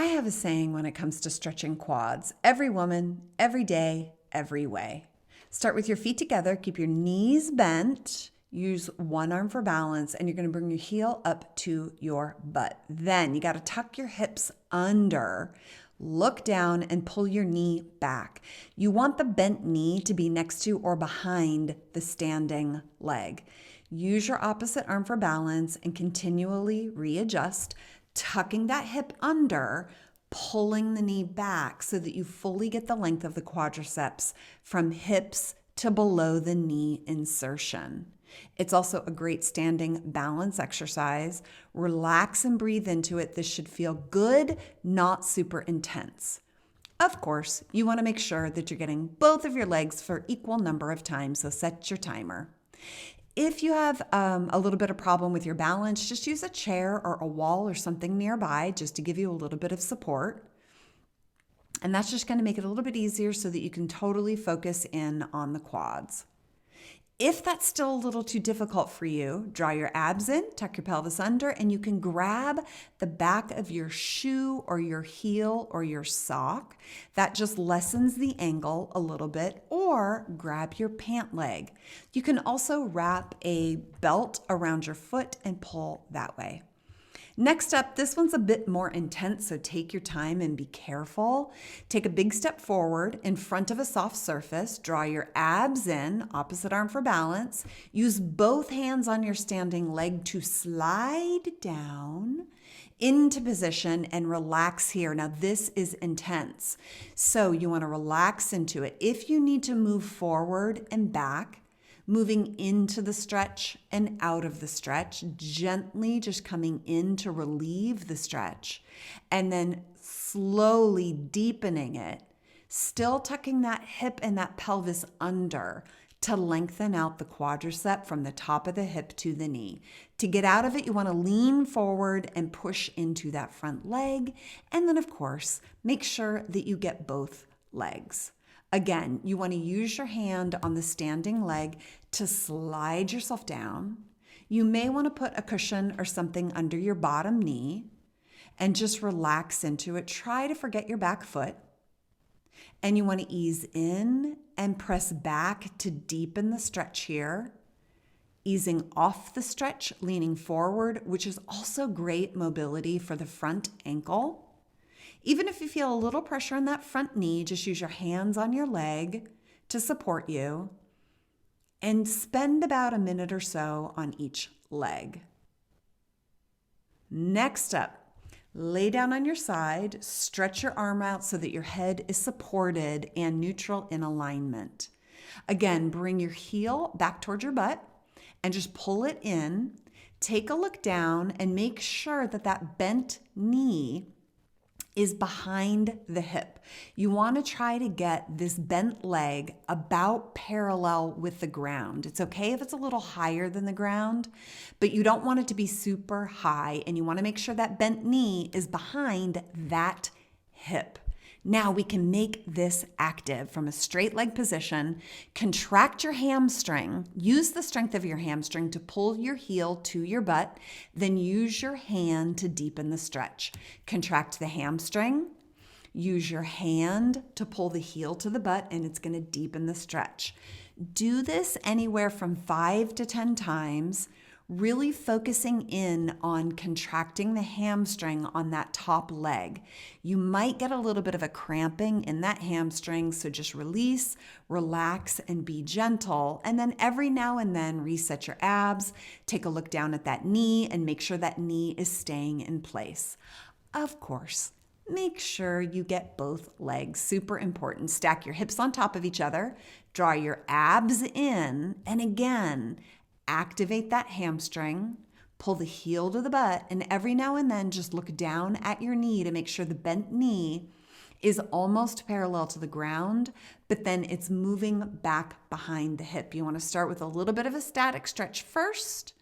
I have a saying when it comes to stretching quads: every woman, every day, every way. Start with your feet together, keep your knees bent, use one arm for balance, and you're going to bring your heel up to your butt. Then you got to tuck your hips under, look down, and pull your knee back. You want the bent knee to be next to or behind the standing leg. Use your opposite arm for balance and continually readjust, tucking that hip under, pulling the knee back so that you fully get the length of the quadriceps from hips to below the knee insertion. It's also a great standing balance exercise. Relax and breathe into it. This should feel good, not super intense. Of course, you want to make sure that you're getting both of your legs for equal number of times, so set your timer. If you have a little bit of problem with your balance, just use a chair or a wall or something nearby just to give you a little bit of support. And that's just going to make it a little bit easier so that you can totally focus in on the quads. If that's still a little too difficult for you, draw your abs in, tuck your pelvis under, and you can grab the back of your shoe or your heel or your sock. That just lessens the angle a little bit, or grab your pant leg. You can also wrap a belt around your foot and pull that way. Next up, this one's a bit more intense, so take your time and be careful. Take a big step forward in front of a soft surface. Draw your abs in, opposite arm for balance. Use both hands on your standing leg to slide down into position and relax here. Now, this is intense, so you want to relax into it. If you need to move forward and back, moving into the stretch and out of the stretch, gently just coming in to relieve the stretch, and then slowly deepening it, still tucking that hip and that pelvis under to lengthen out the quadricep from the top of the hip to the knee. To get out of it, you want to lean forward and push into that front leg, and then of course, make sure that you get both legs. Again, you want to use your hand on the standing leg to slide yourself down. You may want to put a cushion or something under your bottom knee and just relax into it. Try to forget your back foot. And you want to ease in and press back to deepen the stretch here. Easing off the stretch, leaning forward, which is also great mobility for the front ankle. Even if you feel a little pressure in that front knee, just use your hands on your leg to support you and spend about a minute or so on each leg. Next up, lay down on your side, stretch your arm out so that your head is supported and neutral in alignment. Again, bring your heel back towards your butt and just pull it in. Take a look down and make sure that that bent knee is behind the hip. You want to try to get this bent leg about parallel with the ground. It's okay if it's a little higher than the ground, but you don't want it to be super high, and you want to make sure that bent knee is behind that hip. Now we can make this active from a straight leg position. Contract your hamstring. Use the strength of your hamstring to pull your heel to your butt. Then use your hand to deepen the stretch. Contract the hamstring. Use your hand to pull the heel to the butt, and it's going to deepen the stretch. Do this anywhere from 5 to 10 times. Really focusing in on contracting the hamstring on that top leg. You might get a little bit of a cramping in that hamstring, so just release, relax, and be gentle. And then every now and then reset your abs, take a look down at that knee, and make sure that knee is staying in place. Of course, make sure you get both legs. Super important. Stack your hips on top of each other, draw your abs in, and again, activate that hamstring, pull the heel to the butt, and every now and then just look down at your knee to make sure the bent knee is almost parallel to the ground, but then it's moving back behind the hip. You want to start with a little bit of a static stretch first,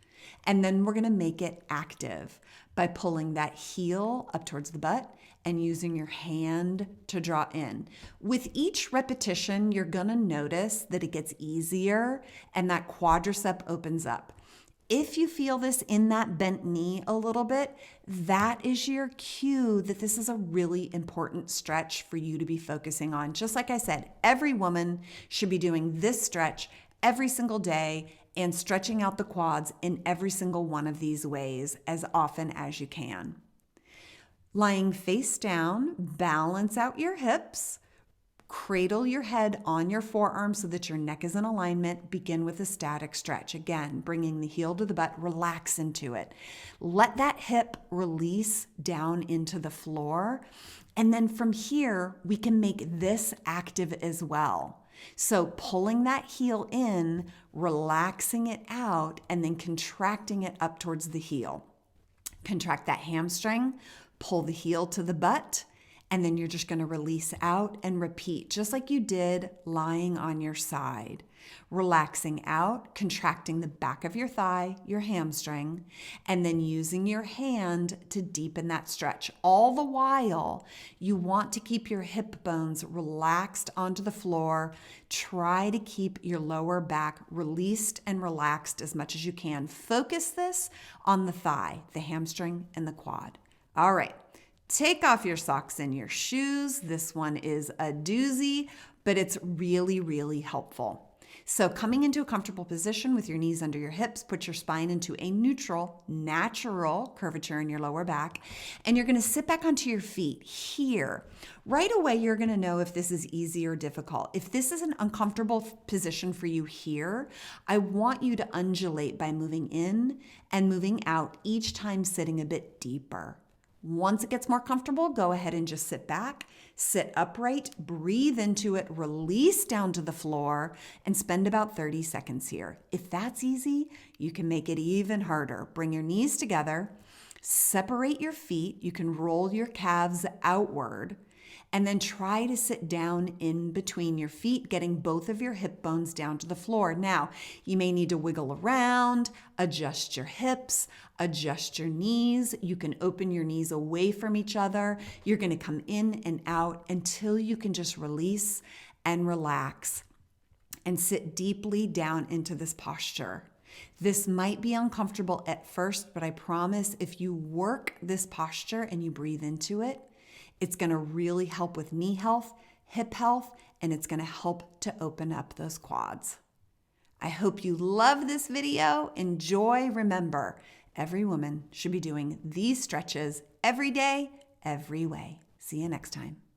and then we're going to make it active by pulling that heel up towards the butt and using your hand to draw in. With each repetition, you're gonna notice that it gets easier and that quadricep opens up. If you feel this in that bent knee a little bit, that is your cue that this is a really important stretch for you to be focusing on. Just like I said, every woman should be doing this stretch every single day and stretching out the quads in every single one of these ways as often as you can. Lying face down, balance out your hips. Cradle your head on your forearm so that your neck is in alignment. Begin with a static stretch. Again, bringing the heel to the butt, relax into it. Let that hip release down into the floor. And then from here, we can make this active as well. So pulling that heel in, relaxing it out, and then contracting it up towards the heel. Contract that hamstring, pull the heel to the butt, and then you're just going to release out and repeat, just like you did lying on your side. Relaxing out, contracting the back of your thigh, your hamstring, and then using your hand to deepen that stretch. All the while, you want to keep your hip bones relaxed onto the floor. Try to keep your lower back released and relaxed as much as you can. Focus this on the thigh, the hamstring, and the quad. All right. Take off your socks and your shoes. This one is a doozy, but it's really, really helpful. So coming into a comfortable position with your knees under your hips, put your spine into a neutral, natural curvature in your lower back, and you're going to sit back onto your feet here. Right away, you're going to know if this is easy or difficult. If this is an uncomfortable position for you here, I want you to undulate by moving in and moving out, each time sitting a bit deeper. Once it gets more comfortable, go ahead and just sit back, sit upright, breathe into it, release down to the floor, and spend about 30 seconds here. If that's easy, you can make it even harder. Bring your knees together, separate your feet. You can roll your calves outward, and then try to sit down in between your feet, getting both of your hip bones down to the floor. Now, you may need to wiggle around, adjust your hips, adjust your knees. You can open your knees away from each other. You're going to come in and out until you can just release and relax and sit deeply down into this posture. This might be uncomfortable at first, but I promise if you work this posture and you breathe into it, it's going to really help with knee health, hip health, and it's going to help to open up those quads. I hope you love this video. Enjoy. Remember, every woman should be doing these stretches every day, every way. See you next time.